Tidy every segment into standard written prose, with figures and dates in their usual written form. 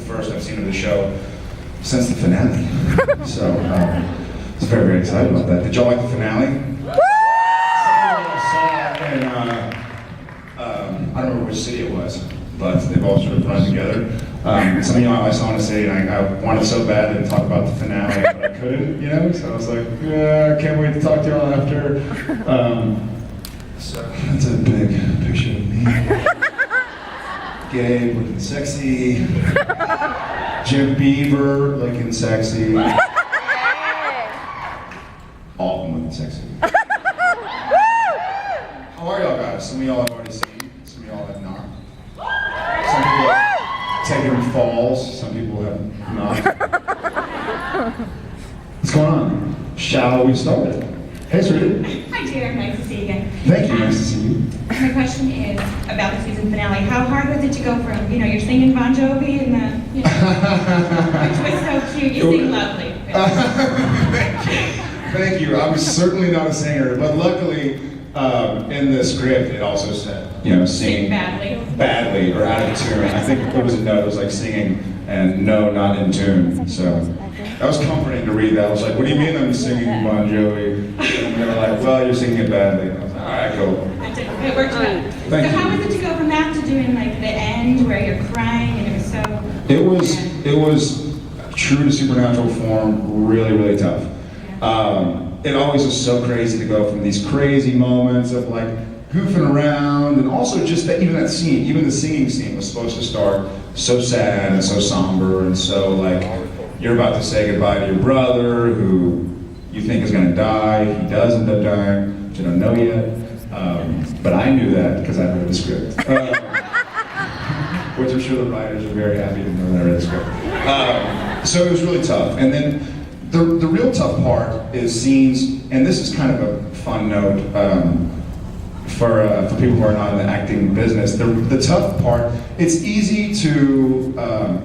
first I've seen of the show since the finale. So I was very, very excited about that. Did y'all like the finale? And I don't remember which city it was, but they've all sort of run together. Some of y'all I saw in a city, and I wanted so bad to talk about the finale, but I couldn't, you know? So I was like, yeah, I can't wait to talk to y'all after. So that's a big picture of me. Gay, looking sexy. Beaver, looking sexy. All of them looking sexy. How are y'all guys? Some of y'all have already seen, some of y'all have not. Some people have taken falls, some people have not. What's going on? Shall we start it? Hey, sweetie. Hi, dear. Nice to see you again. Thank you. Nice to see you. My question is about the season finale. How hard was it to go from, you're singing Bon Jovi and which was so cute. You sing lovely. Thank you. I was certainly not a singer, but luckily in the script it also said, sing badly or out of tune. I think it was a note. It was like singing and no, not in tune. So that was comforting to read that. I was like, what do you mean I'm singing Bon Jovi? And they were like, well, you're singing it badly. I was like, all right, cool. It worked well. So how was it to go from that to doing like the end where you're crying and it was so... It was true to supernatural form, really, really tough. It always was so crazy to go from these crazy moments of like goofing around, and also just that even that scene, even the singing scene was supposed to start so sad and so somber and so like you're about to say goodbye to your brother who you think is going to die. He does end up dying, which you don't know yet. But I knew that because I read the script. Which I'm sure the writers are very happy to know that I read the script. So it was really tough. And then the real tough part is scenes, and this is kind of a fun note for people who are not in the acting business. The tough part, it's easy to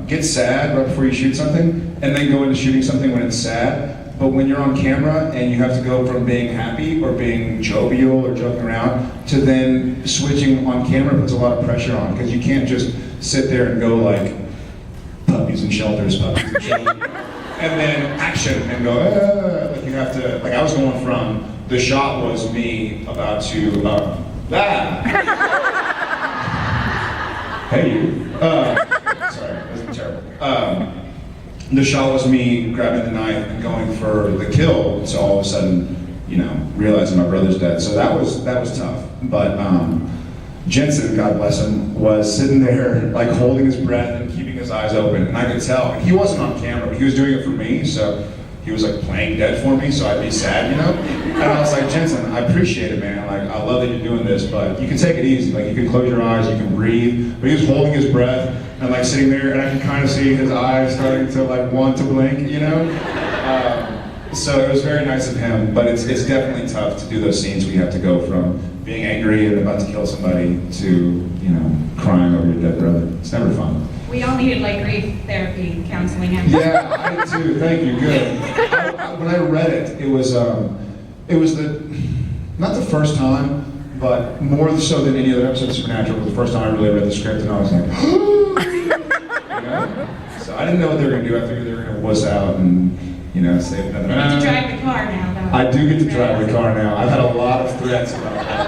get sad right before you shoot something, and then go into shooting something when it's sad. But when you're on camera and you have to go from being happy or being jovial or joking around to then switching on camera, puts a lot of pressure on, because you can't just sit there and go like, puppies and shelters, and then action and go, like you have to, like I was going from, the shot was me about to, hey you, sorry, that was terrible. The shot was me grabbing the knife and going for the kill, so all of a sudden, realizing my brother's dead. So that was tough. But Jensen, God bless him, was sitting there like holding his breath and keeping his eyes open, and I could tell. And he wasn't on camera, but he was doing it for me, so he was like playing dead for me, so I'd be sad, And I was like, Jensen, I appreciate it, man. Like, I love that you're doing this, but you can take it easy. Like, you can close your eyes, you can breathe. But he was holding his breath and like sitting there, and I can kind of see his eyes starting to like want to blink, So it was very nice of him, but it's definitely tough to do those scenes where you have to go from being angry and about to kill somebody to, crying over your dead brother. It's never fun. We all needed like grief therapy counseling. Yeah, I did too. Thank you. Good. When I read it, it was not the first time, but more so than any other episode of Supernatural. It was the first time I really read the script, and I was like, So I didn't know what they were going to do. I figured they were going to wuss out and, say another. You get to drive the car now, though. I do get to drive the car now. I've had a lot of threats about that.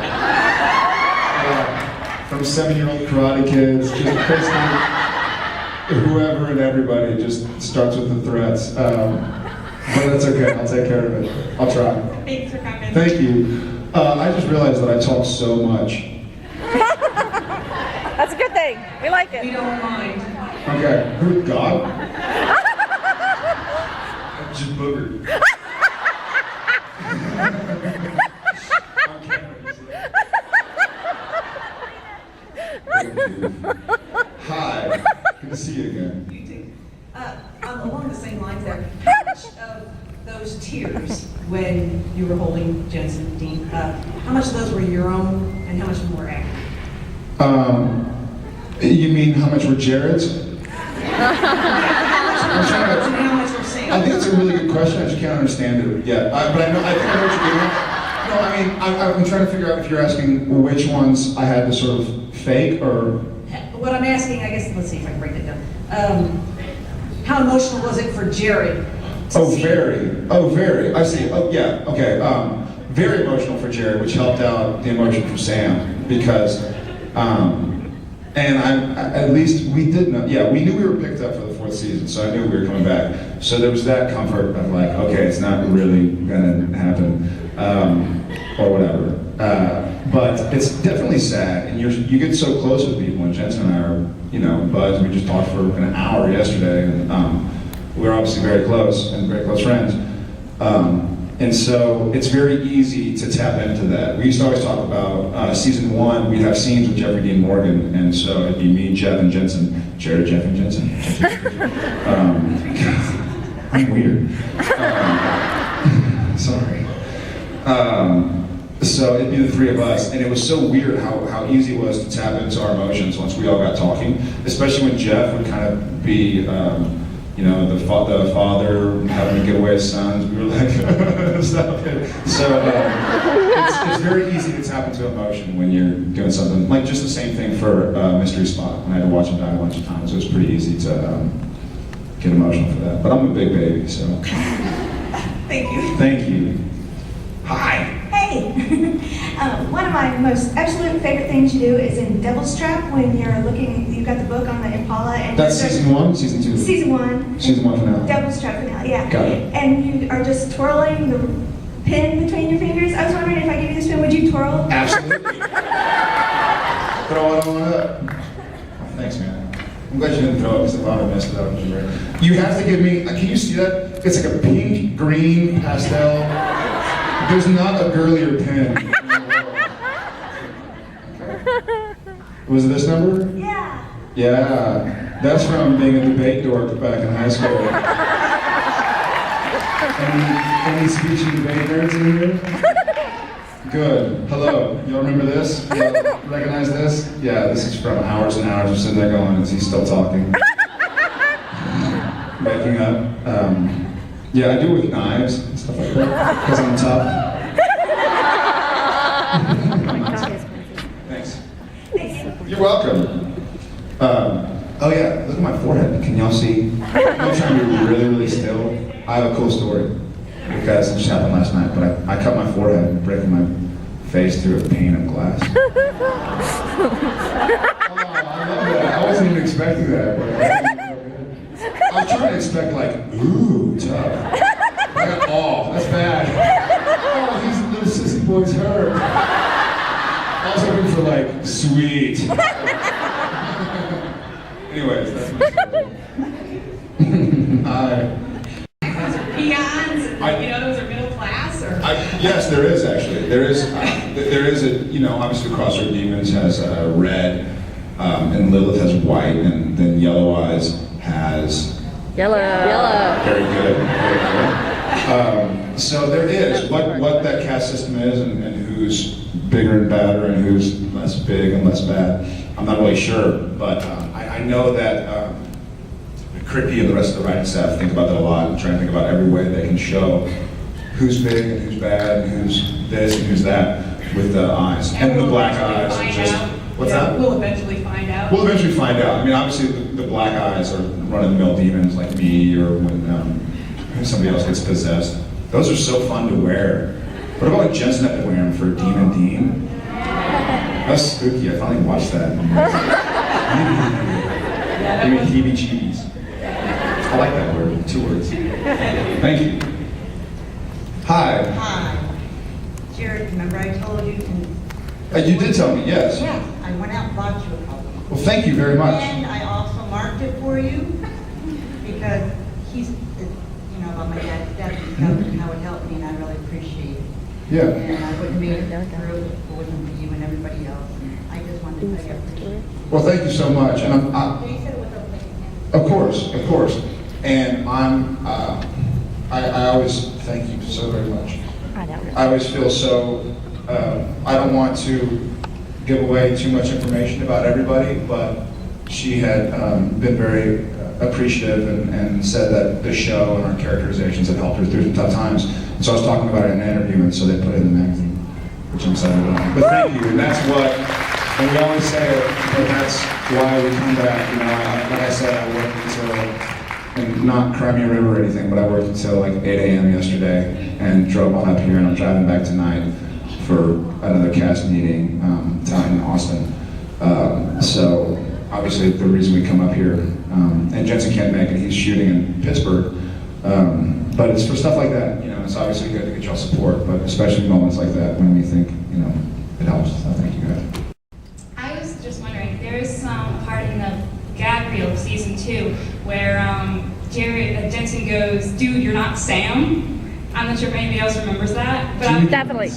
From 7-year-old karate kids, just basically whoever and everybody just starts with the threats. But that's okay. I'll take care of it. I'll try. Thanks for coming. Thank you. I just realized that I talk so much. That's a good thing. We like it. We don't mind. Okay. Who, God? Just boogered. Hi. Good to see you again. You too. Along the same lines there, how much of those tears when you were holding Jensen and Dean, how much of those were your own and how much were acting? You mean how much were Jared's? How much were Sam? I think it's a really good question. I just can't understand it yet. But I think I know what you're getting at. No, I mean, I'm trying to figure out if you're asking which ones I had to sort of fake or... What I'm asking, I guess, let's see if I can break it down. how emotional was it for Jerry? Very. I see. Oh, yeah. Okay. Very emotional for Jerry, which helped out the emotion for Sam because, and at least we did know. Yeah, we knew we were picked up for the 4th season, so I knew we were coming back. So there was that comfort of like, okay, it's not really gonna happen, or whatever. But it's definitely sad, and you get so close with people. And Jensen and I are, buds. We just talked for an hour yesterday, and we're obviously very close and very close friends. And so it's very easy to tap into that. We used to always talk about season 1, we'd have scenes with Jeffrey Dean Morgan, and so it'd be me, Jeff, and Jensen. Jared, Jeff, and Jensen. I'm weird. Sorry. So it'd be the 3 of us, and it was so weird how easy it was to tap into our emotions once we all got talking, especially when Jeff would kind of be, the father having to get away his sons. We were like, stop it. So it's very easy to tap into emotion when you're doing something. Like just the same thing for Mystery Spot. When I had to watch him die a bunch of times, it was pretty easy to get emotional for that. But I'm a big baby, so. Thank you. Thank you. Hi. Hey! One of my most absolute favorite things you do is in Devil's Trap when you're looking, you've got the book on the Impala and That's season 1, season 2? Season 1. Season 1 finale. Devil's Trap finale, yeah. Got it. And you are just twirling the pin between your fingers. I was wondering if I give you this pin, would you twirl? Absolutely. Throw it on up. Oh, thanks, man. I'm glad you didn't throw it because I thought I messed it up. You have to give me, can you see that? It's like a pink, green, pastel. There's not a girlier pen in the world. Was it this number? Yeah. Yeah. That's from being a debate dork back in high school. Any speech and debate nerds in here? Good. Hello. Y'all remember this? Y'all recognize this? Yeah, this is from hours and hours of sitting there going, is he still talking? Making up. Yeah, I do it with knives and stuff like that, because I'm tough. Thanks. You're welcome. Oh yeah, look at my forehead. Can y'all see? I'm trying to be really, really still. I have a cool story, because it just happened last night, but I cut my forehead, breaking my face through a pane of glass. Oh, I love that. I wasn't even expecting that. But I was trying to expect like, ooh, tough. I got awe. That's bad. Oh, these little sissy boys hurt. I was hoping for like, sweet. Anyways, that's my story. Hi. Those are peons, those are middle class, or? Yes, there is actually. There is a, obviously Crossroad Demons has red, and Lilith has white, and then Yellow Eyes has Yellow. Very good. So there is what that caste system is, and who's bigger and badder, and who's less big and less bad. I'm not really sure, but I know that Crippy and the rest of the writing staff think about that a lot, and try and think about every way they can show who's big and who's bad, and who's this and who's that with the eyes and the black eyes. And just, what's that? We'll eventually find out. We'll eventually find out. I mean, obviously, the black eyes are run-of-the-mill demons like me, or when somebody else gets possessed. Those are so fun to wear. What about when Jensen had to wear them for Demon Dean? That's spooky. I finally watched that. Give me heebie-jeebies. I like that word. 2 words. Thank you. Hi. Hi. Jared, remember I told you? You did tell me, yes. Yeah, I went out and bought you a couple. Well, thank you very much. And I also marked it for you because he's, about my dad's death and stuff and how it helped me, and I really appreciate it. Yeah. And I wouldn't be through if it wasn't for you and everybody else. And I just wanted to tell you I appreciate it. Well, thank you so much. And You said it was okay. of course. And I always thank you so very much. I always feel so, I don't want to give away too much information about everybody, but she had been very appreciative and said that the show and our characterizations had helped her through some tough times. And so I was talking about it in an interview, and so they put it in the magazine, which I'm excited about. But thank you, and that's what, and we always say it, but that's why we come back. Like I said, I worked until and not Crimea River or anything, but I worked until like 8 a.m. yesterday and drove on up here, and I'm driving back tonight for another cast meeting down in Austin. So obviously the reason we come up here, and Jensen can't make it, he's shooting in Pittsburgh, but it's for stuff like that, you know, it's obviously good to get y'all support, but especially moments like that when we think, you know, it helps, so thank you guys. I was just wondering, there is some part in the Gabriel season 2 where Jensen goes, "Dude, you're not Sam." I'm not sure if anybody else remembers that, but Definitely.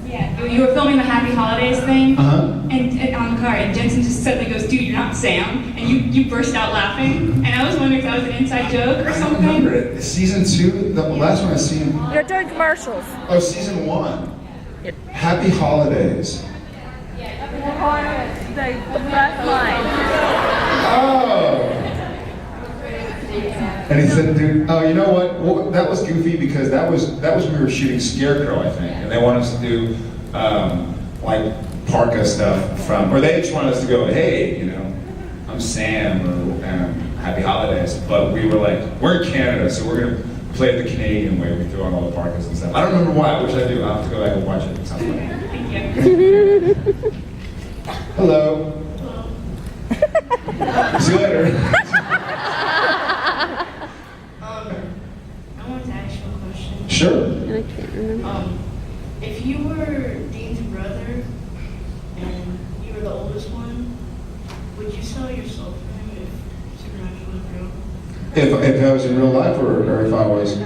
yeah, you were filming the Happy Holidays thing, Uh-huh. and on the car, and Jensen just suddenly goes, "Dude, you're not Sam," and you burst out laughing, and I was wondering if that was an inside joke or I don't remember something. it. Season 2, the last one I seen, You're doing commercials. oh, season 1. Happy Holidays. The first line. Oh! And he said, dude, oh, you know what? Well, that was goofy because that was when we were shooting Scarecrow, I think, and they wanted us to do like parka stuff or they just wanted us to go, hey, you know, I'm Sam or Happy Holidays, but we were like, we're in Canada, so we're gonna play it the Canadian way. We threw on all the parkas and stuff. I don't remember why. I wish I do. I'll have to go back and watch it. It sounds funny. Thank you. Hello. See you later. I wanted to ask you a question. Sure. I can't remember. If you were Dean's brother and you were the oldest one, would you sell your soul for him if Supernatural was real? If I was in real life or if I was?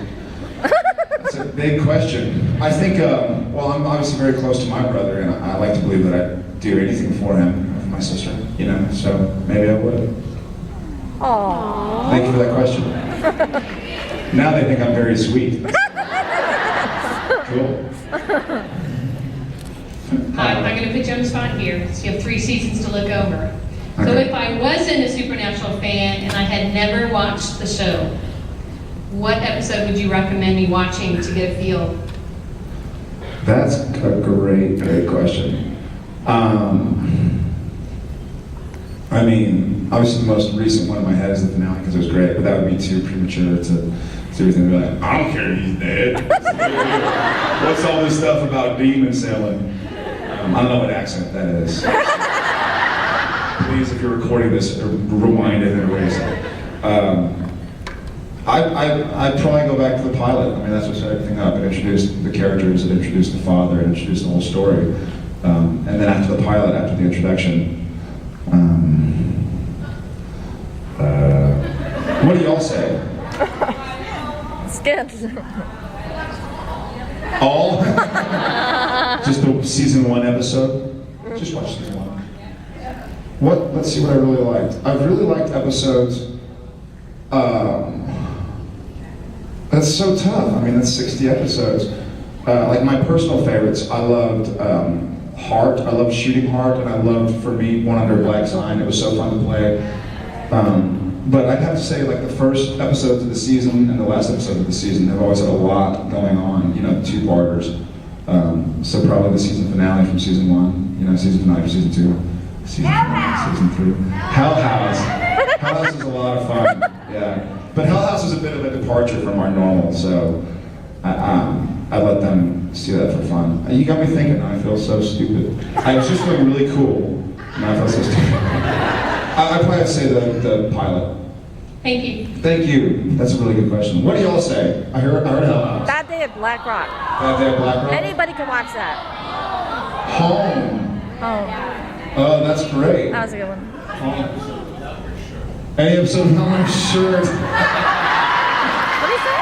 That's a big question. I think, well, I'm obviously very close to my brother, and I like to believe that I'd do anything for him, for my sister, you know, so maybe I would. Aww. Thank you for that question. Now they think I'm very sweet. Cool. I'm going to put you on the spot here, because you have 3 seasons to look over. So Okay. if I wasn't a Supernatural fan and I had never watched the show, what episode would you recommend me watching to get a feel? That's a great question. I mean, obviously the most recent one in my head is the finale because it was great, but that would be too premature to do everything. Be like, I don't care, he's dead. What's all this stuff about demon sailing? I don't know what accent that is. Please, if you're recording this, rewind it and erase it. I'd probably go back to the pilot. I mean, that's what set everything up. It introduced the characters, it introduced the father, it introduced the whole story. And then after the pilot, after the introduction, what do y'all say? Skips. All? Just the season 1 episode? Just watch season 1. Let's see what I really liked. I've really liked episodes, that's so tough. I mean, that's 60 episodes. Like my personal favorites, I loved Heart. I loved Shooting Heart, and I loved, for me, One Under a Black Sign. It was so fun to play. But I'd have to say, like, the first episodes of the season and the last episode of the season have always had a lot going on, you know, 2-parters. So probably the season finale from season 1, you know, season finale from season 2, season 3. Hell House. Hell House is a lot of fun, yeah. But Hell House is a bit of a departure from our normal, so I let them see that for fun. You got me thinking, I feel so stupid. I was just feeling really cool, and I felt so stupid. I'd probably have to say the pilot. Thank you. Thank you. That's a really good question. What do y'all say? I heard Hell House. That day at Black Rock. That day at Black Rock? Anybody can watch that. Home. Oh, Oh, that's great. that was a good one. Home. Any episode of Hell House? Sure. What do you say?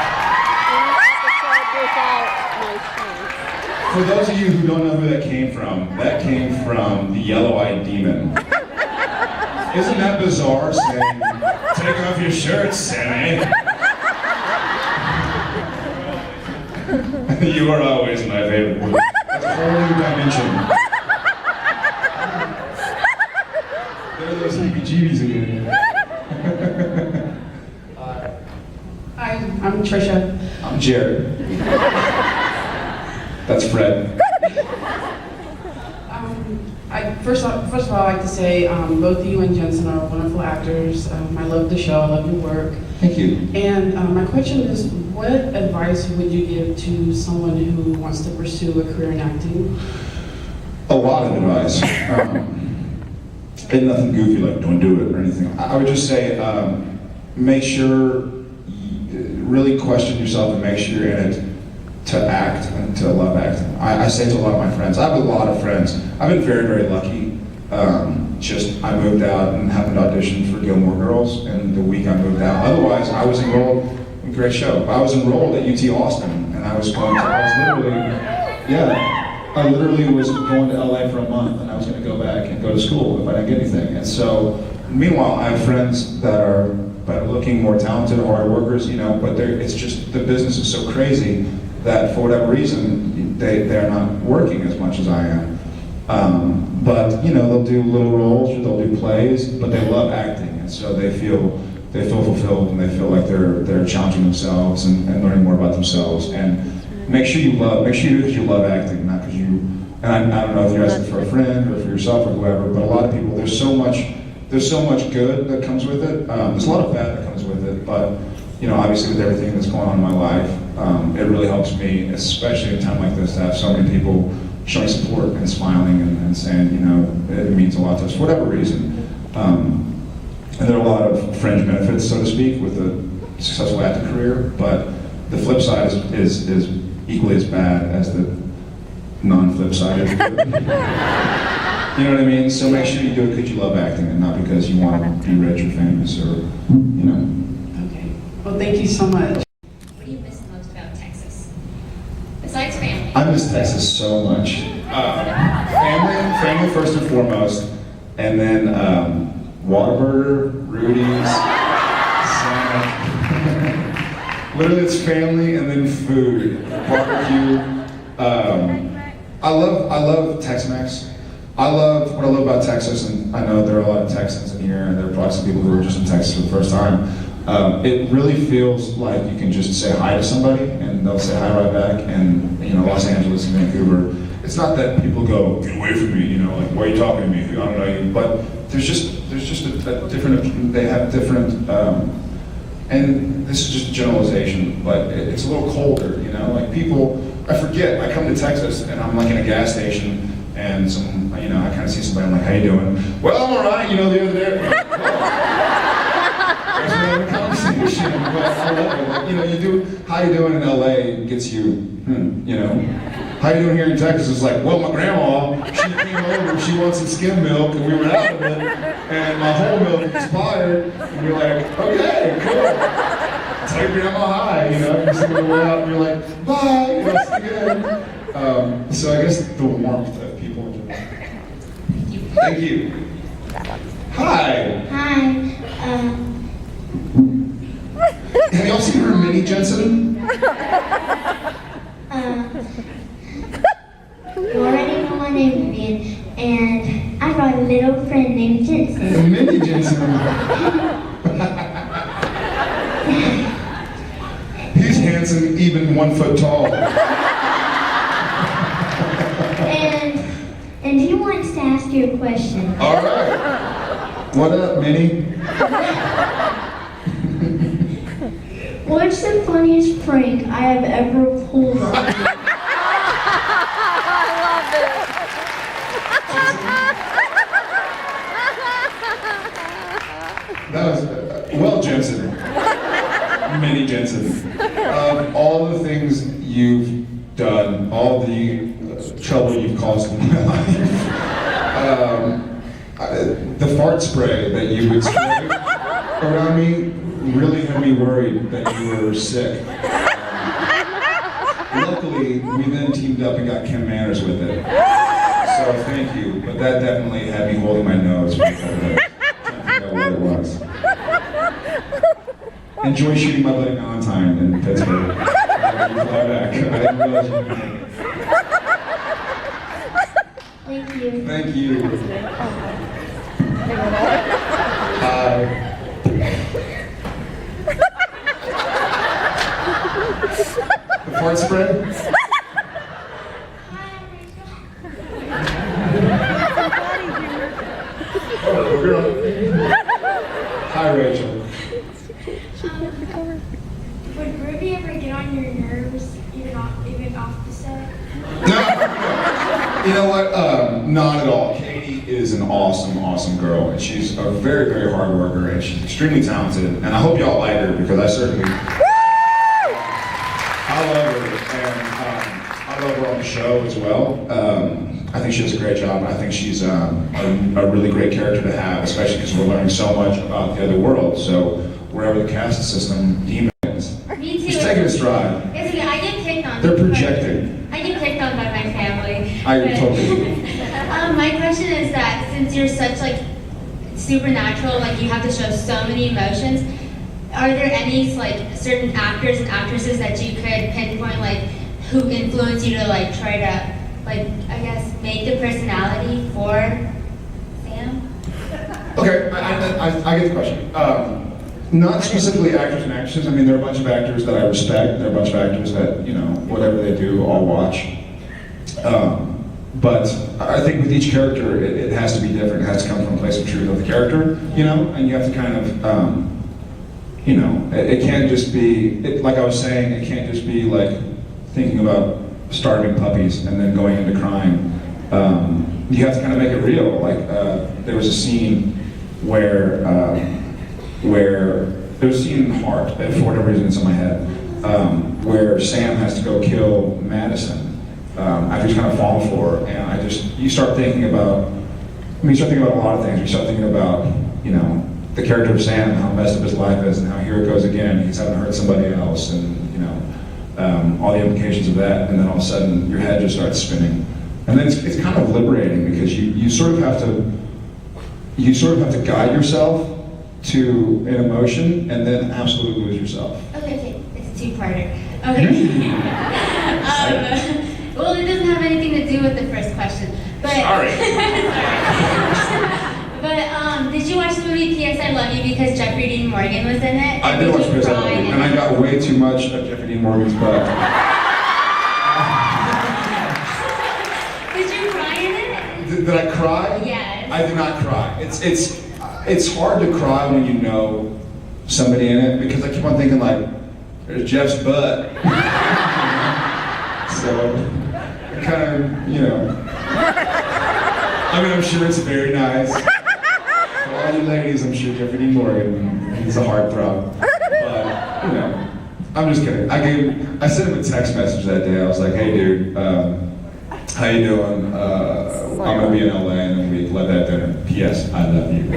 For those of you who don't know who that came from the Yellow-Eyed Demon. Isn't that bizarre saying, take off your shirt, Sammy? You are always my favorite. That's a whole new dimension. There are those heebie-jeebies again. Hi, I'm Trisha. I'm Jared. That's Fred. First of all, I'd like to say both you and Jensen are wonderful actors. I love the show. I love your work. Thank you. And my question is, what advice would you give to someone who wants to pursue a career in acting? A lot of advice. And nothing goofy like don't do it or anything. I would just say make sure, really question yourself and make sure you're in it to act and to love acting. I say to a lot of my friends, I have a lot of friends. I've been very, very lucky. I moved out and happened to audition for Gilmore Girls, and the week I moved out. Otherwise, I was enrolled, great show, I was enrolled at UT Austin, and I was literally was going to LA for a month, and I was going to go back and go to school if I didn't get anything. And so, meanwhile, I have friends that are better looking, more talented, hard workers, but it's just, the business is so crazy that for whatever reason, they're not working as much as I am. But they'll do little roles or they'll do plays, but they love acting, and so they feel fulfilled and they feel like they're challenging themselves and learning more about themselves. And make sure you do it because you love acting, not because you. And I don't know if you're asking for a friend or for yourself or whoever, but a lot of people, there's so much good that comes with it. There's a lot of bad that comes with it, but obviously with everything that's going on in my life, it really helps me, especially at a time like this, to have so many people showing support and smiling and saying, it means a lot to us for whatever reason. And there are a lot of fringe benefits, so to speak, with a successful acting career, but the flip side is equally as bad as the non-flip side is good. You know what I mean? So make sure you do it because you love acting and not because you want to be rich or famous or, Okay. Well, thank you so much. What do you miss the most about Texas? Besides family. I miss Texas so much. Family first and foremost, and then Whataburger, Rudy's, Sonic. Literally, it's family and then food, barbecue. I love Tex-Mex. What I love about Texas, and I know there are a lot of Texans in here, and there are probably some people who are just in Texas for the first time. It really feels like you can just say hi to somebody, and they'll say hi right back. And Los Angeles and Vancouver, it's not that people go, get away from me, like, why are you talking to me? I don't know you. But there's just a different. They have different. And this is just a generalization, but it's a little colder, like people. I forget. I come to Texas and I'm like in a gas station, and I kind of see somebody. I'm like, how you doing? Well, I'm all right. The other day. There's another conversation, but I love it. You do. How you doing in LA gets you. How you doing here in Texas? It's like, well, my grandma, she came over, she wants some skim milk, and we were out of it, and my whole milk expired, and you're like, okay, cool. Tell your grandma hi, you see the way out, and you're like, bye, see you again. So I guess the warmth of people in general. Thank you. Hi. Hi. Have y'all seen her mini Jensen? You already know my name, Vivian, and I brought a little friend named Jensen. Mini Jensen. He's handsome, even 1 foot tall. And he wants to ask you a question. All right. What up, Minnie? What's the funniest prank I have ever pulled on you? That was, well, Jensen. Minnie Jensen. All the things you've done, all the trouble you've caused in my life, the fart spray that you would spray around me really had me worried that you were sick. Luckily, we then teamed up and got Kim Manners with it. So thank you, but that definitely had me holding my nose for a couple days. Trying to figure out what it was. Enjoy shooting my buddy Valentine in Pittsburgh. I didn't realize you could make it. Thank you. Thank you. Hi. The fart spray? Hi, Rachel. We're on. Hi, Rachel. Would Ruby ever get on your nerves, even off the set? No. You know what? Not at all. Katie is an awesome, awesome girl, and she's a very, very hard worker, and she's extremely talented. And I hope y'all like her because I certainly, I love her, and I love her on the show as well. I think she does a great job, and I think she's a really great character to have, especially because we're learning so much about the other world. So wherever the caste system demons, Me too. just take it in stride. It's okay, I get picked on. They're projecting. I get picked on by my family. I totally. My question is that since you're such like supernatural, like you have to show so many emotions, are there any like certain actors and actresses that you could pinpoint like who influence you to like try to like I guess make the personality for Sam? Okay, I get the question. Not specifically actors and actresses. I mean, there are a bunch of actors that I respect. There are a bunch of actors that, you know, whatever they do, I'll watch. But I think with each character, it has to be different. It has to come from a place of truth of the character, you know? And you have to kind of, you know, it can't just be, like I was saying, it can't just be like thinking about starving puppies and then going into crime. You have to kind of make it real. Like, there was a scene where there was a scene in Heart, for whatever reason it's in my head, where Sam has to go kill Madison after he's kind of fallen for her, and you start thinking about, you start thinking about a lot of things. You start thinking about, you know, the character of Sam, how messed up his life is, and how here it goes again, he's having to hurt somebody else, and, you know, all the implications of that, and then all of a sudden your head just starts spinning. And then it's kind of liberating because you sort of have to guide yourself to an emotion and then absolutely lose yourself. Okay, it's a two-parter. Okay. Well, it doesn't have anything to do with the first question. But, Sorry. But did you watch the movie P.S. I Love You because Jeffrey Dean Morgan was in it? I did watch P.S. I Love You, and I got way too much of Jeffrey Dean Morgan's butt. Did you cry in it? Did I cry? Yes. I did not cry. It's hard to cry when you know somebody in it because I keep on thinking like, there's Jeff's butt. So, I kind of, you know. I mean, I'm sure it's very nice. For all you ladies, I'm sure Jeffrey Dean Morgan, he's a heartthrob. But, you know, I'm just kidding. I sent him a text message that day. I was like, hey dude, how you doing? I'm gonna be in LA and then we love that dinner. P.S. I love you.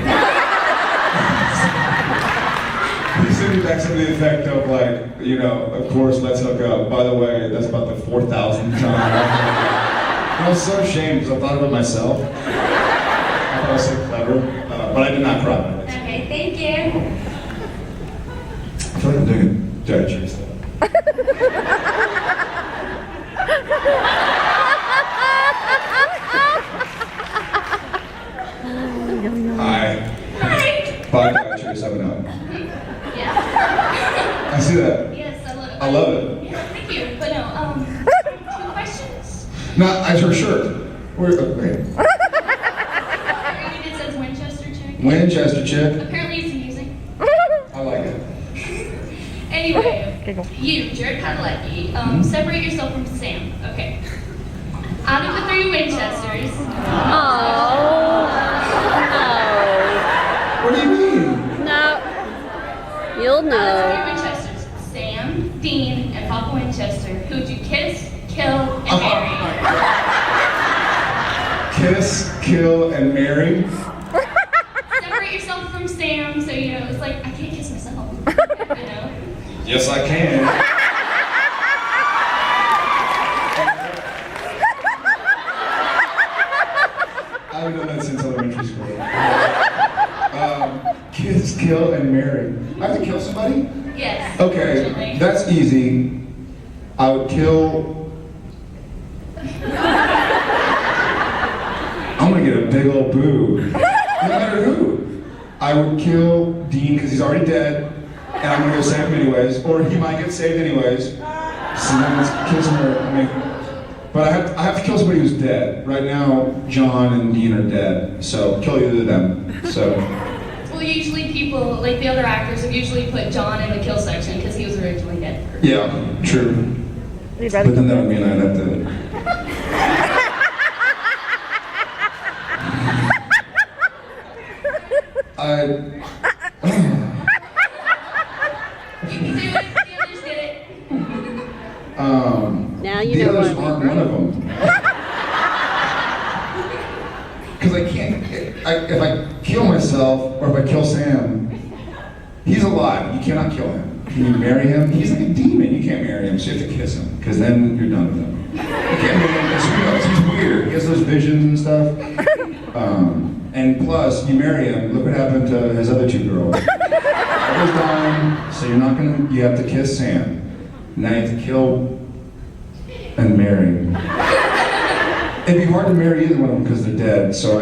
He sent me back something to the effect of like, you know, of course, let's hook up. By the way, that's about the 4,000th time. I was so ashamed because I thought about myself. I thought I was so clever, but I did not cry. Okay, thank you. I feel like I'm doing a dirty trick stuff. Hi. Bye, Dr. 7 up. Yeah. I see that. Yes, I love it. Yeah, thank you. But no, 2 questions. Not as her shirt. Where? Okay. It says Winchester chick. Winchester chick. Apparently it's amusing. I like it. Anyway, you, Jared Padalecki, separate yourself from Sam. Okay. Out of the 3 Winchesters. What do you mean? No. You'll know. Out of the 3 Winchesters, Sam, Dean, and Papa Winchester, who would you kiss, kill, and marry? Kiss, kill, and marry? Separate yourself from Sam, so you know, it's like, I can't kiss myself. You know? Yes, I can. I haven't done that since elementary school. Kiss, kill, and marry. I have to kill somebody? Yes. Okay, unfortunately. that's easy. I would kill... I'm gonna get a big old boo. No matter who. I would kill Dean because he's already dead, and I'm gonna go save him anyways, or he might get saved anyways. Someone's kissing her. I mean, But I have to kill somebody who's dead. Right now, John and Dean are dead, so kill either of them. So. Well, usually people, like the other actors, have usually put John in the kill section because he was originally dead first. Yeah, true. But then that would mean I'd have to. You can do it. The others did it. Now you the know others what. aren't one of them. Because I can't. If I kill myself or if I kill Sam, he's alive. You cannot kill him. Can you marry him? He's like a demon. You can't marry him, so you have to kiss him. Because then you're done with him. You can't marry him because he's weird. He has those visions and stuff. And plus, you marry him. Look what happened to his other two girls. That was done. So you're not gonna. You have to kiss Sam. Now you have to kill and marry. It'd be hard to marry either one of them because they're dead. So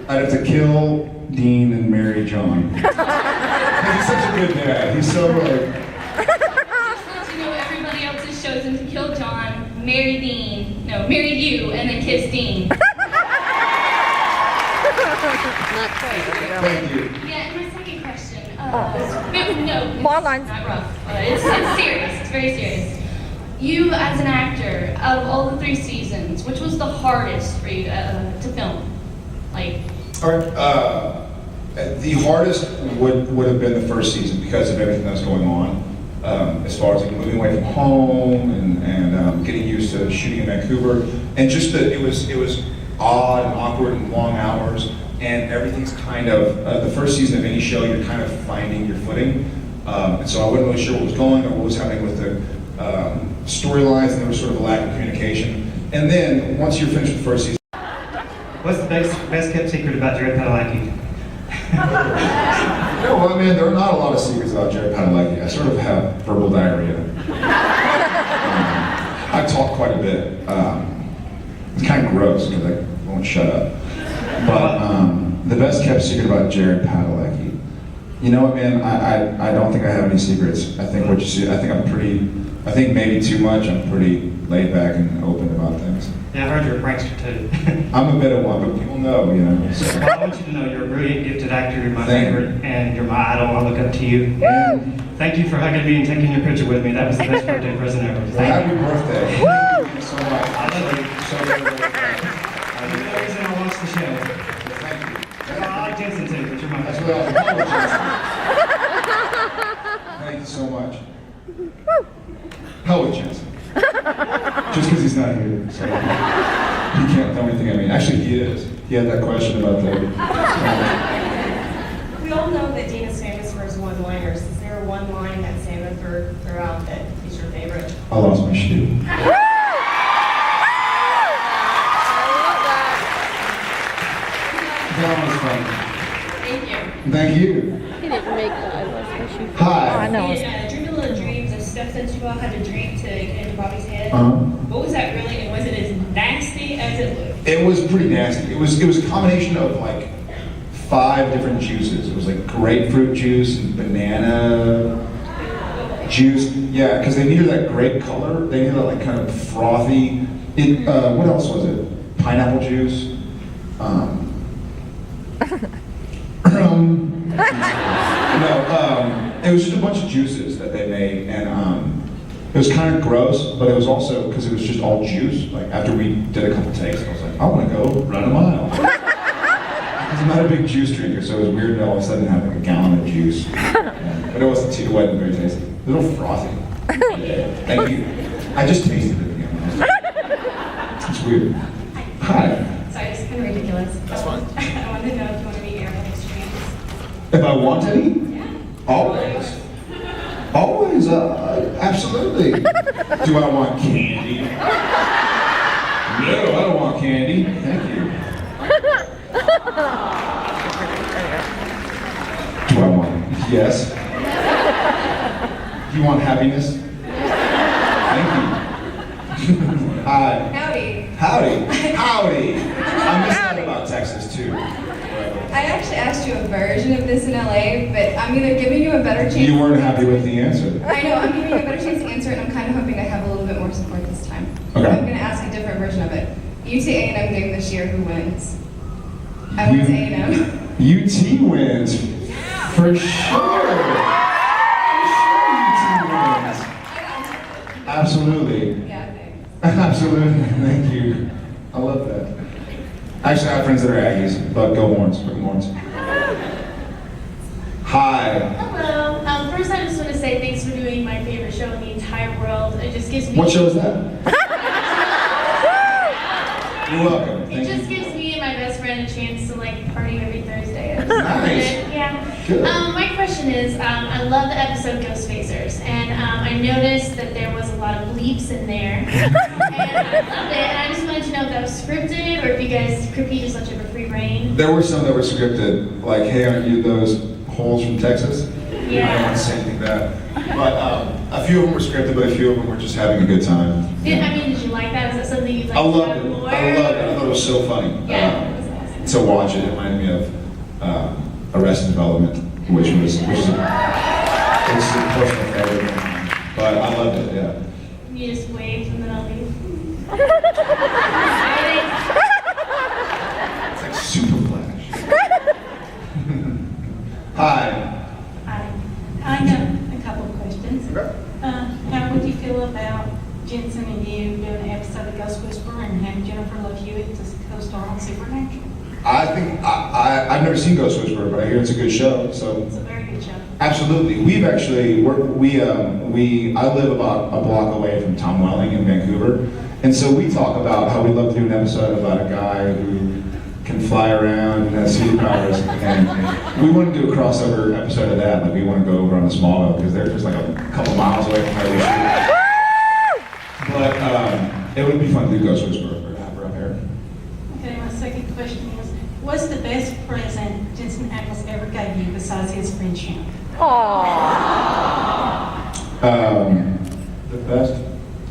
I'd have to kill Dean and marry John. He's such a good dad. He's so like. Just you know, everybody else has chosen to kill John, marry you, and then kiss Dean. Not quite. Thank you. Yeah, and my second question. It's Ball lines. not rough. It's serious. It's very serious. You, as an actor, out of all the 3 seasons, which was the hardest for you to film? Like. All right. The hardest would have been the first season because of everything that was going on, as far as like moving away from home and getting used to shooting in Vancouver, and just that it was odd and awkward and long hours, and everything's kind of the first season of any show you're kind of finding your footing, and so I wasn't really sure what was going or what was happening with the storylines, and there was sort of a lack of communication. And then once you're finished with the first season. What's the best kept secret about Jared Padalecki? No, well, I mean, there are not a lot of secrets about Jared Padalecki. I sort of have verbal diarrhea. I talk quite a bit. It's kind of gross because I won't shut up. But the best kept secret about Jared Padalecki. You know what, man? I don't think I have any secrets. I think what you see. I think maybe too much. I'm pretty laid back and open about things. Yeah, I heard you're a prankster too. I'm a bit of one, but people know, you know. So. Well, I want you to know you're a brilliant, gifted actor. You're my favorite, and you're my idol. I look up to you. And thank you for hugging me and taking your picture with me. That was the best birthday present ever. Happy birthday. Thank you so much. I love you. So very, very much. You're the reason I watched the show. Thank you. I like Jensen too, but you're my That's favorite. what I was Thank you so much. Hell with Jensen. Just because he's not here. So he can't throw anything at me. Actually, he is. He had that question about the. We all know that Dean is famous for his one-liners. Is there one line that Santa threw out that is your favorite? I lost my shoe. That was fun. Thank you. Thank you. He didn't make that. I lost my shoe. Hi. I know. Dream a Little Dreams of stuff that you all had to drink to get into Bobby's head. What was that really, and was it as nasty as it looked? It was pretty nasty. It was a combination of like 5 different juices. It was like grapefruit juice and banana juice. Yeah, because they needed that grape color. They needed that like kind of frothy. What else was it? Pineapple juice. It was just a bunch of juices that they made, and it was kind of gross, but it was also because it was just all juice. Like after we did a couple takes, I was like, I want to go run a mile. Because I'm not a big juice drinker, so it was weird to all of a sudden have like a gallon of juice. But it wasn't too wet and very tasty. A little frothy. Thank you. I just tasted it again. It's weird. Hi. Sorry, it's kind of ridiculous. That's fine. I wanted to know if you want to be airline exchange. If I want any? Always. Always, absolutely. Do I want candy? No, I don't want candy. Thank you. Do I want it? Yes. Do you want happiness? Thank you. Hi. Howdy. Howdy. Howdy. I missed out about Texas too. I actually asked you a version of this in LA, but I'm either giving you a better chance. You weren't happy with the answer. I know, I'm giving you a better chance to answer it, and I'm kind of hoping I have a little bit more support this time. Okay. I'm gonna ask a different version of it. UT A&M game this year, who wins? I went to A&M. UT wins. For sure. UT wins. Absolutely. Yeah, thanks. Absolutely. Thank you. I love that. Actually, I have friends that are Aggies, but go Horns. Go Horns. Hi. Hello. First, I just want to say thanks for doing my favorite show in the entire world. It just gives me. What show is that? You're welcome. It Thank just you. gives me and my best friend a chance to like party every Thursday. Nice. Yeah. Good. My question is, I love the episode Ghost Facers, and I noticed that there was a lot of bleeps in there, and I loved it. And I just wanted to know if that was scripted, or if you guys just let you have a free reign. There were some that were scripted, like, hey, aren't you those holes from Texas? Yeah. I don't want to say anything bad. But a few of them were scripted, but a few of them were just having a good time. Did you like that? Is that something you'd like I to loved have it. more? I loved it. I thought it was so funny. Yeah, it was awesome. To watch it, it reminded me of Arrested Development, which is a personal favorite. But I loved it, yeah. You just waved and then I'll leave. It's like super flash. Hi. I have a couple of questions. How would you feel about Jensen and you doing an episode of Ghost Whisperer and having Jennifer Love Hewitt to co-star on Supernatural? I think I've never seen Ghost Whisperer, but I hear it's a good show. So It's a very good show. absolutely, we've actually I live about a block away from Tom Welling in Vancouver, and so we talk about how we'd love to do an episode about a guy who can fly around and has superpowers, and we want to do a crossover episode of that. Like we want to go over on the Smallville because they're just like a couple miles away from where we shoot. But it would be fun to do Ghost Whisperer for her up here. Okay, my second question is, what's the best present Jensen Ackles ever gave you besides his friendship? The best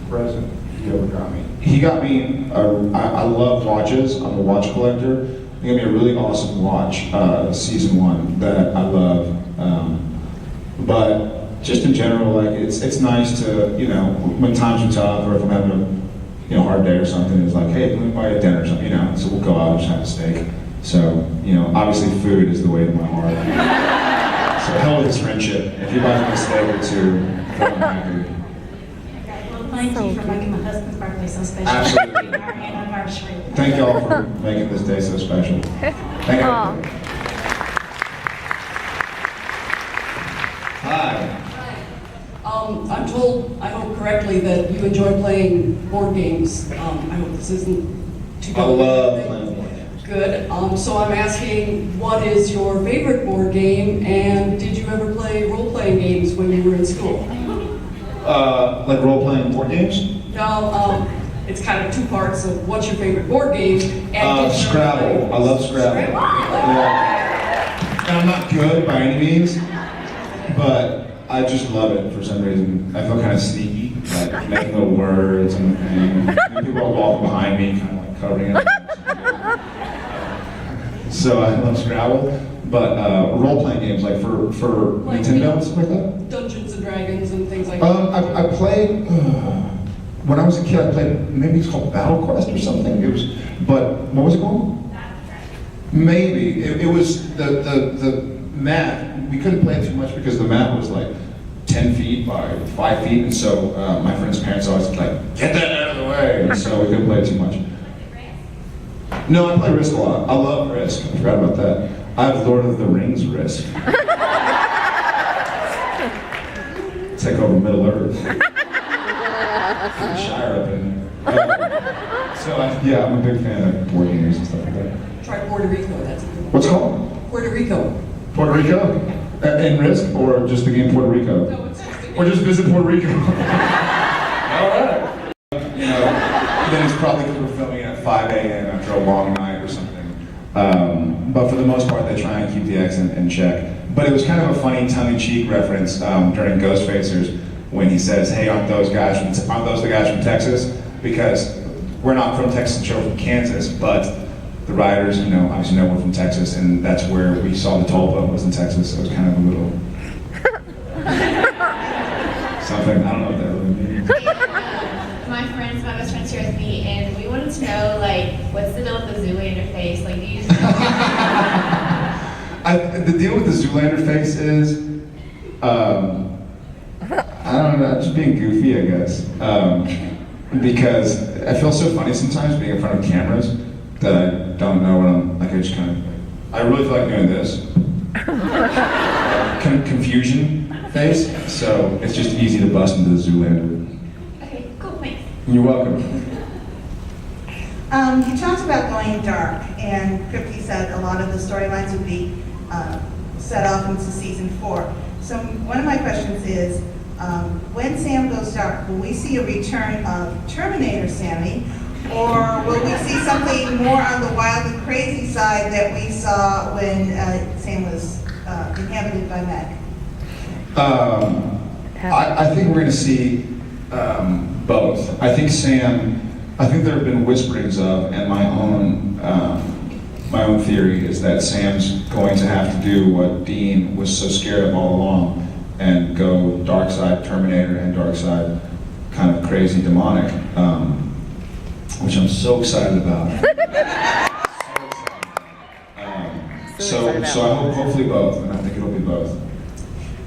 present he ever got me. He got me, I love watches, I'm a watch collector. He got me a really awesome watch, season 1, that I love. But just in general, like it's nice to, when times are tough, or if I'm having a hard day or something, it's like, hey, let me buy you dinner or something, so we'll go out and just have a steak. So, obviously food is the way to my heart. So hell with his friendship. If he buys me a steak or two, I'm happy. Well, thank you for making my husband's birthday so special. Absolutely. Our anniversary. Thank y'all for making this day so special. Thank you. Hi. I'm told, I hope correctly, that you enjoy playing board games. I hope this isn't too I love playing board games. good. So I'm asking, what is your favorite board game, and did you ever play role-playing games when you were in school? Like role-playing board games? No, it's kind of two parts of what's your favorite board game, and did you ever Scrabble. play- I love Scrabble. Yeah. And I'm not good by any means, but I just love it for some reason. I feel kind of sneaky, like making little words and people are walking behind me, kind of like covering it. So I love Scrabble, but role-playing games like for Like, Nintendo and stuff like that. Dungeons and Dragons and things like that. I played when I was a kid. I played, maybe it's called Battle Quest or something. But what was it called? Maybe it was the map. We couldn't play it too much because the map was like 10 feet by 5 feet, and so my friend's parents always like, get that out of the way, and so we couldn't play it too much. No, I play Risk a lot. I love Risk. I forgot about that. I have Lord of the Rings Risk. Take over Middle Earth. Shire up in there. So I'm a big fan of board games and stuff like that. Try Puerto Rico, that's a good one. What's it called? Puerto Rico. Puerto Rico? In Risk, or just the game Puerto Rico? No, it's just a game. Or just visit Puerto Rico? All right. Then it's probably because we're filming at 5 a.m. after a long night or something. But for the most part, they try and keep the accent in check. But it was kind of a funny tongue-in-cheek reference during Ghost Facers when he says, "Hey, aren't those the guys from Texas?" Because we're not from Texas, we're from Kansas, but the writers, obviously know we're from Texas, and that's where we saw the toll boat was in Texas. So it was kind of a little something. I don't know what that really means. My best friends here The deal with the Zoolander face is, I don't know, just being goofy, I guess. Because I feel so funny sometimes being in front of cameras that I don't know what I'm, like I just kind of, I really feel like doing this. Kind of confusion face, so it's just easy to bust into the Zoolander. Okay, cool, thanks. You're welcome. You talked about going dark, and Kripke said a lot of the storylines would be set off into season 4. So one of my questions is, when Sam goes dark, will we see a return of Terminator Sammy, or will we see something more on the wild and crazy side that we saw when Sam was inhabited by Meg? I think we're going to see both. I think there have been whisperings of, and my own theory is that Sam's going to have to do what Dean was so scared of all along, and go dark side Terminator and dark side kind of crazy demonic, which I'm so excited about. So I hope hopefully both, and I think it'll be both.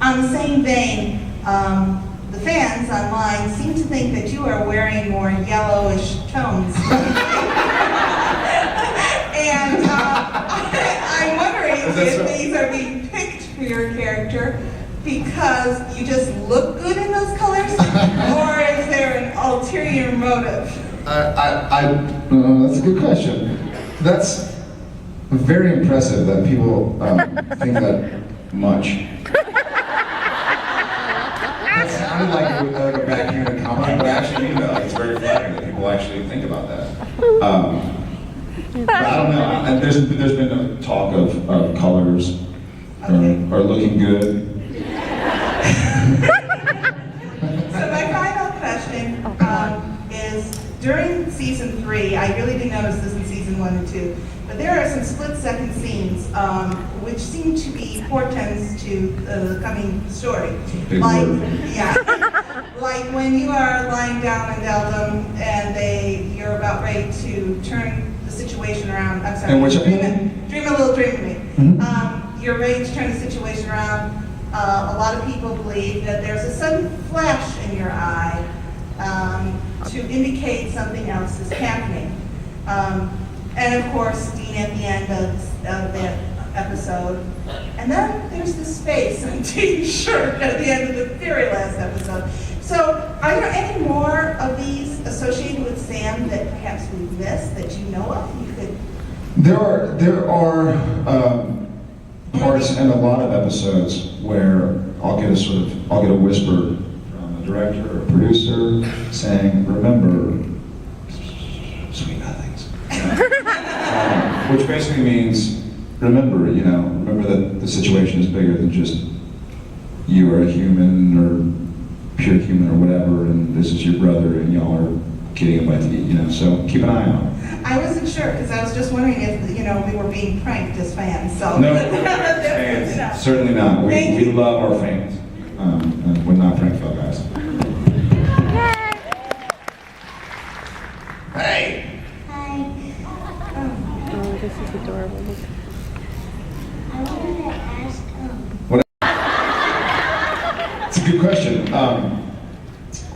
On the same vein, the fans online seem to think that you are wearing more yellowish tones. And I'm wondering if these are being picked for your character because you just look good in those colors, or is there an ulterior motive? That's a good question. That's very impressive that people think that much. That sounded like a backhanded comment, but actually, it's very flattering that people actually think about that. But I don't know. There's been a talk of colors or looking good. So my final question is, during season 3, I really didn't notice this in season 1 and 2, but there are some split-second scenes which seem to be portents to the coming story. Like when you are lying down in Deldum and you're about ready to turn the situation around. I'm sorry. And which dream a little dream of me. Mm-hmm. You're ready to turn the situation around. A lot of people believe that there's a sudden flash in your eye to indicate something else is happening. And of course, Dean at the end of that episode. And then there's the space on Dean's shirt at the end of the very last episode. So are there any more of these associated with Sam that perhaps we've missed that you know of? You could. There are parts in a lot of episodes where I'll get a whisper from a director or a producer saying, "Remember, sweet nothings," which basically means remember that the situation is bigger than just you are a human or pure human or whatever, and this is your brother, and y'all are getting a bite to eat. So keep an eye on it. I wasn't sure because I was just wondering if we were being pranked as fans. So No, fans, certainly not. We love our fans. And we're not prankful guys. Hey. Hi. Oh, this is adorable. I wanted to ask, It's a good question.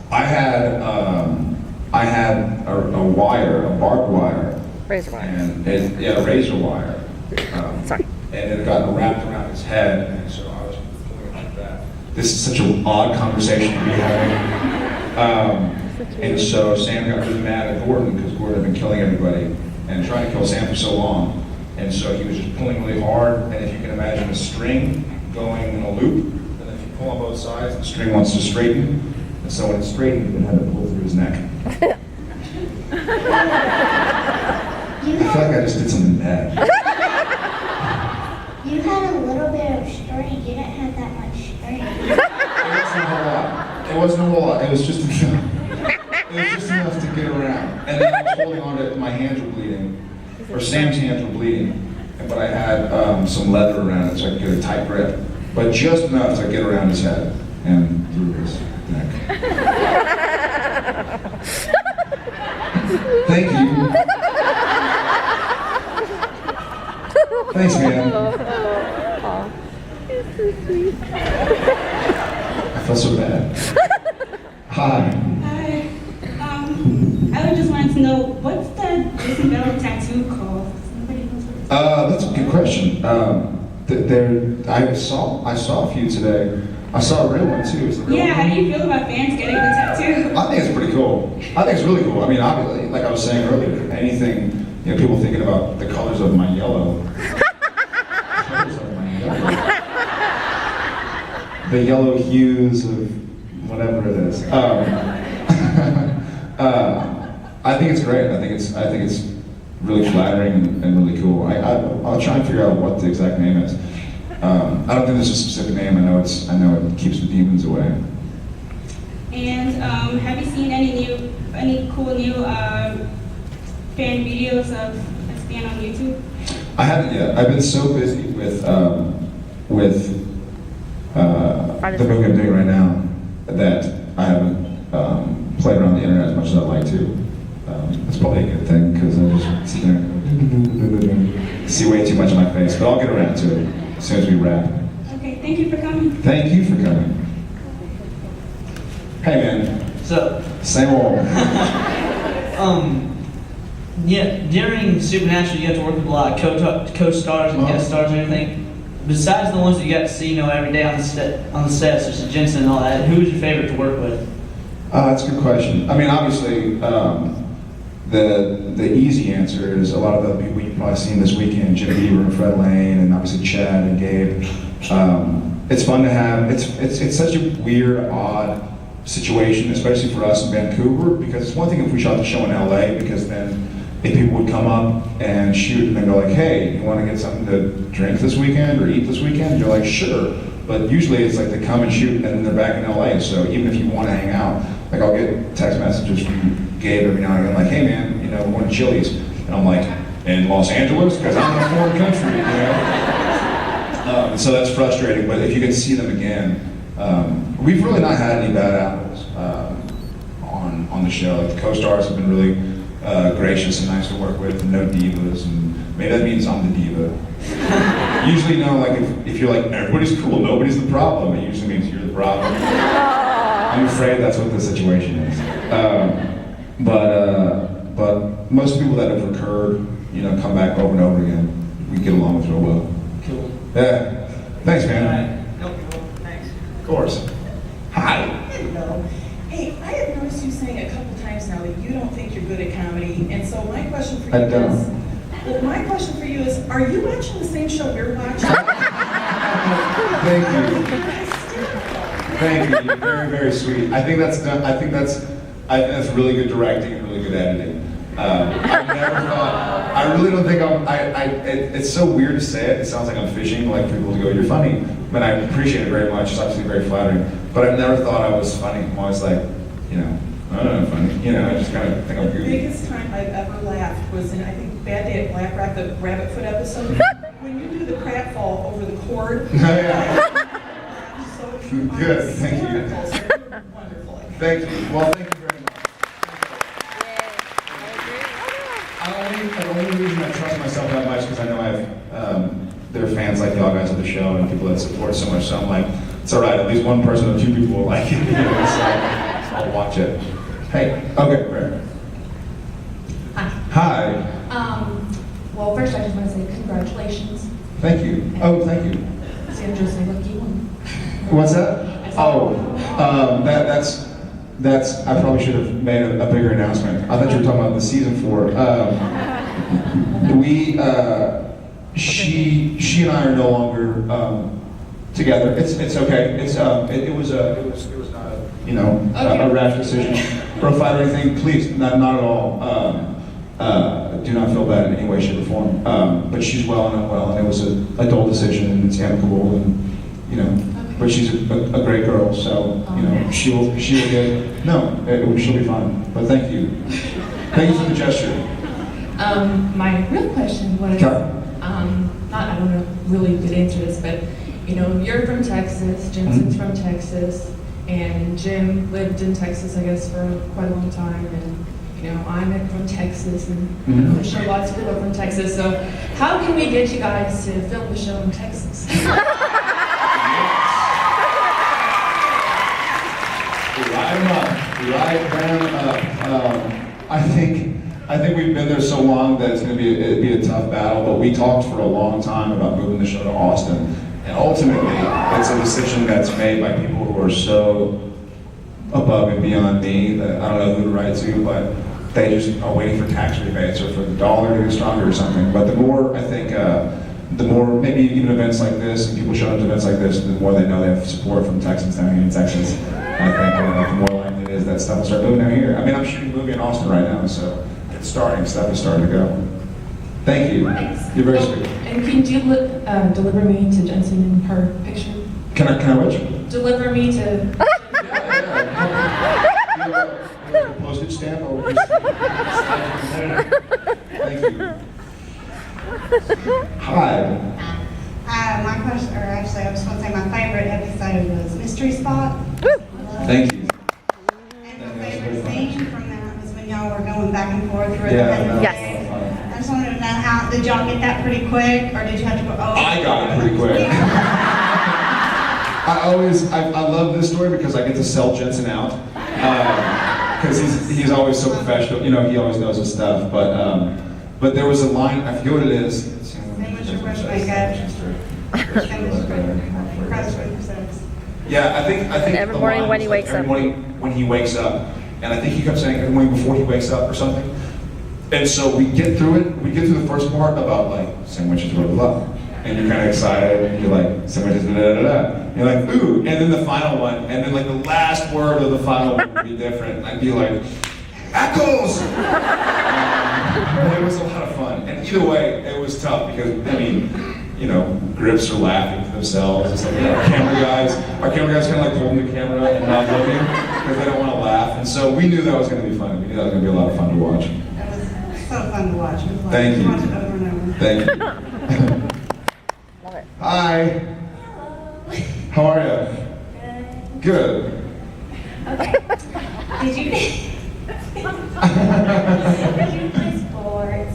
I had a wire, a barbed wire. Razor wire. And razor wire. Sorry. And it got wrapped around his head, and so I was pulling it like that. This is such an odd conversation to be having. And so Sam got really mad at Gordon because Gordon had been killing everybody and trying to kill Sam for so long. And so he was just pulling really hard, and if you can imagine a string going in a loop, and if you pull on both sides, the string wants to straighten. And so when it straightened, it had to pull through his neck. I feel like I just did something bad. you had a little bit of strength. You didn't have that much strength. It wasn't a whole lot. It was just enough. It was just enough to get around. And then I was holding on to it. My hands were bleeding, or Sam's hands were bleeding. But I had some leather around it so I could get a tight grip. But just enough to get around his head and through his neck. Thank you. Thanks, man. I feel so bad. Hi. Hi. I just wanted to know, what's the disemboweled tattoo called? Somebody knows what it's That's a good question. I saw a few today. I saw a real one too. Is the real Yeah, one? how do you feel about fans getting the tattoo? I think it's pretty cool. I think it's really cool. I mean, obviously, like I was saying earlier, anything, people thinking about the colors of my yellow. Colors of my yellow. The yellow hues of whatever it is. I think it's great. I think it's really flattering and really cool. I'll try and figure out what the exact name is. I don't think there's a specific name. I know it keeps the demons away. And have you seen any cool new fan videos of us being on YouTube? I haven't yet. I've been so busy with the book I'm doing right now that I haven't played around the internet as much as I'd like to. It's probably a good thing because I just sit there and see way too much of my face. But I'll get around to it as soon as we wrap. Okay, thank you for coming. Thank you for coming. Hey man. What's up? Same old. Yeah, during Supernatural, you have to work with a lot of co-stars and guest stars and everything. Besides the ones that you got to see, every day on the sets, such as Jensen and all that, who was your favorite to work with? That's a good question. I mean, obviously, the easy answer is a lot of the people you've probably seen this weekend, Beaver and Fred Lehne, and obviously Chad and Gabe. It's fun to have. It's such a weird, odd situation, especially for us in Vancouver, because it's one thing if we shot the show in LA, because then if people would come up and shoot and then go like, hey, you want to get something to drink this weekend or eat this weekend? And you're like, sure. But usually it's like they come and shoot and then they're back in LA. So even if you want to hang out, like I'll get text messages from Gabe every now and again, like, hey man, we're going to Chili's. And I'm like, in Los Angeles? Because I'm in a foreign country, so that's frustrating, but if you get to see them again, we've really not had any bad apples on the show. Like the co-stars have been really gracious and nice to work with, and no divas, and maybe that means I'm the diva. Usually, like if you're like, everybody's cool, nobody's the problem, it usually means you're the problem. I'm afraid that's what the situation is. But most people that have recurred, come back over and over again, we get along with real well. Cool. Yeah. Thanks, man. Thanks. Of course. Hi. Hello. Hey, I have noticed you saying a couple times now that you don't think you're good at comedy, and so my question for you my question for you is, are you watching the same show we're watching? Thank you. Thank you. You're very, very sweet. I think that's really good directing and really good editing. I've never thought. I really don't think it's so weird to say it. It sounds like I'm fishing, like for people to go, "You're funny," but I appreciate it very much. It's obviously very flattering. But I've never thought I was funny. I'm always like, I don't know, funny. I just kind of think I'm The goofy. biggest time I've ever laughed was in, I think, Bad Day at Black Rock, the Rabbit Foot episode. When you do the pratfall over the cord. So Good. Thank you. Wonderful. Thank you. Well, thank you very much. The only reason I trust myself that much because I know there are fans like y'all guys of the show and people that support so much. So I'm like, it's all right. At least one person or two people will like it. So I'll watch it. Hey. Okay. Great. Hi. Well, first I just want to say congratulations. Thank you. Oh, thank you. Sandra say, look, you won. What's that? Oh, that's. I probably should have made a bigger announcement. I thought you were talking about the season 4. She and I are no longer together. It's okay. It was not a rash decision or a fight or anything. Please, not at all. Do not feel bad in any way, shape, or form. But she's well and I'm well, and it was an adult decision and it's amicable, and But she's a great girl, so she'll get she'll be fine. But thank you for the gesture. My real question was, I don't know really good answer to this, but you're from Texas, Jensen's from Texas, and Jim lived in Texas, I guess, for quite a long time, and I'm from Texas, and I'm sure lots of people are from Texas. So how can we get you guys to film the show in Texas? Ride them up. I think we've been there so long that it'd be a tough battle, but we talked for a long time about moving the show to Austin. And ultimately, it's a decision that's made by people who are so above and beyond me that I don't know who to write to, but they just are waiting for tax rebates or for the dollar to get stronger or something. But the more, I think, the more maybe even events like this, and people show up to events like this, the more they know they have support from Texans down here in Texas. And I think the more likely it is that stuff will start moving down here. I mean, I'm shooting a movie in Austin right now, so it's starting, stuff is starting to go. Thank you. You're very sweet. And can you deliver me to Jensen in her picture? Can I which? Deliver me to... Postage stamp over here. Thank you. Hi. My question, or actually I just want to say my favorite episode was Mystery Spot. Thank you. And my favorite scene from that was when y'all were going back and forth through Yeah, the yes. I just wanted to know how, did y'all get that pretty quick, or did you have to go, oh. I got it pretty quick. I love this story because I get to sell Jensen out. Because he's always so professional, you know, he always knows his stuff, but there was a line, I forget what it is. Yeah, I think every morning when he wakes up. Every morning when he wakes up, and I think he kept saying every morning before he wakes up or something. And so we get through it. We get through the first part about like sandwiches, blah blah blah, and you're kind of excited. And you're like sandwiches, da da da da. You're like ooh, and then the final one, and then like the last word of the final one would be different. I'd be like echoes. It was a lot of fun, and either way, it was tough because I mean, you know, grips are laughing to themselves. It's like our camera guys kind of like holding the camera and not looking because they don't want to laugh. And so we knew that was going to be fun. We knew that was going to be a lot of fun to watch. So fun to watch. Thank you. Watch it over and over. Thank you. Love it. Hi. How are you? Good. Okay. Did you play sports?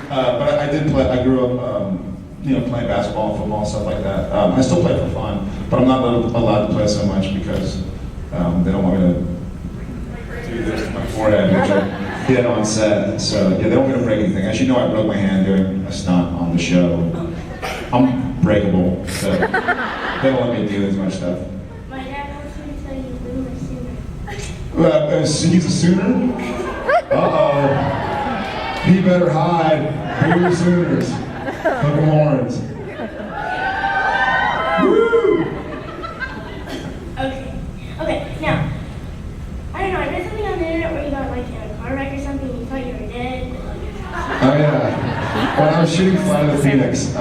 But I did play. I grew up, you know, playing basketball, football, stuff like that. I still play for fun, but I'm not allowed to play so much because they don't want me to do this to my forehead, which I did on set. So yeah, they don't want me to break anything. As you know, I broke my hand doing a stunt on the show. I'm breakable, so they don't let me do as much stuff. My dad wants me to tell you Blue or Sooner. He's a Sooner? Uh-oh. He better hide. Blue Sooners. Hook 'em horns. Woo! Okay, now, I don't know, I read something on the internet where you got like in a car wreck or something, you thought you were dead. Oh yeah. When I was shooting Flight of the Phoenix,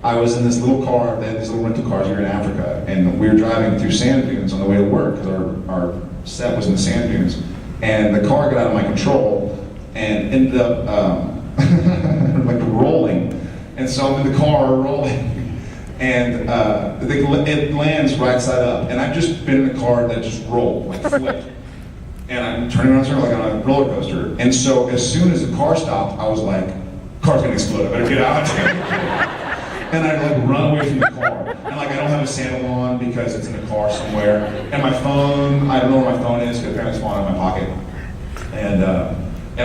I was in this little car, they had these little rental cars here in Africa, and we were driving through sand dunes on the way to work, because our set was in the sand dunes. And the car got out of my control and ended up like rolling. And so I'm in the car rolling, and it lands right side up. And I've just been in a car that just rolled, like flipped. And I'm turning around like on a roller coaster. And so as soon as the car stopped, I was like, car's gonna explode, I better get out. And I like run away from the car. And like I don't have a sandal on because it's in the car somewhere. And my phone, I don't know where my phone is because apparently it's falling out of my pocket. And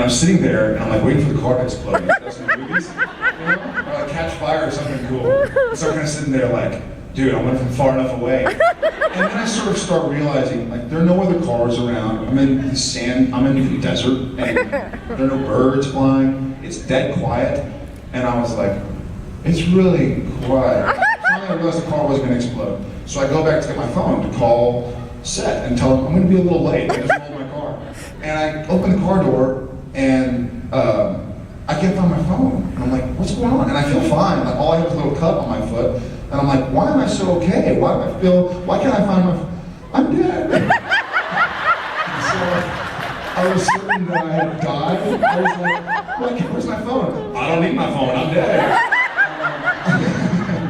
I'm sitting there and I'm like waiting for the car to explode. Like those movies, you know? Or like catch fire or something cool. And so I'm kind of sitting there like, dude, I went from far enough away. And then I sort of start realizing, like, there are no other cars around. I'm in the sand, I'm in the desert, and there are no birds flying. It's dead quiet. And I was like, it's really quiet. Finally I realized the car wasn't gonna explode. So I go back to get my phone to call set and tell them I'm gonna be a little late. I just rolled my car. And I open the car door and I can't find my phone. And I'm like, what's going on? And I feel fine. Like all I have is a little cut on my foot. And I'm like, why am I so okay? Why can't I find my phone? I'm dead. So I was certain that I had died. I was like, well, where's my phone? I don't need my phone, I'm dead.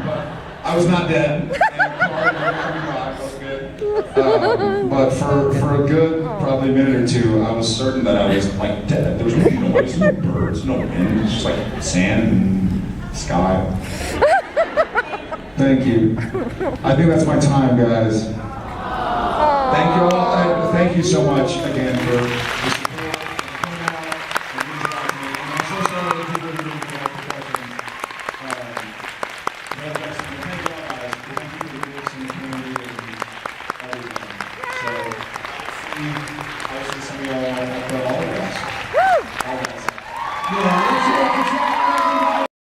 But I was not dead. And the car was good. But for a good, probably a minute or two, I was certain that I was like dead. There was no noise, no birds, no wind. It was just like sand and sky. Thank you. I think that's my time, guys. Thank you all. Thank you so much again for the support. I'm so sorry that people didn't get the questions. Thank you all guys. Thank you for the gifts and the community and everything. So,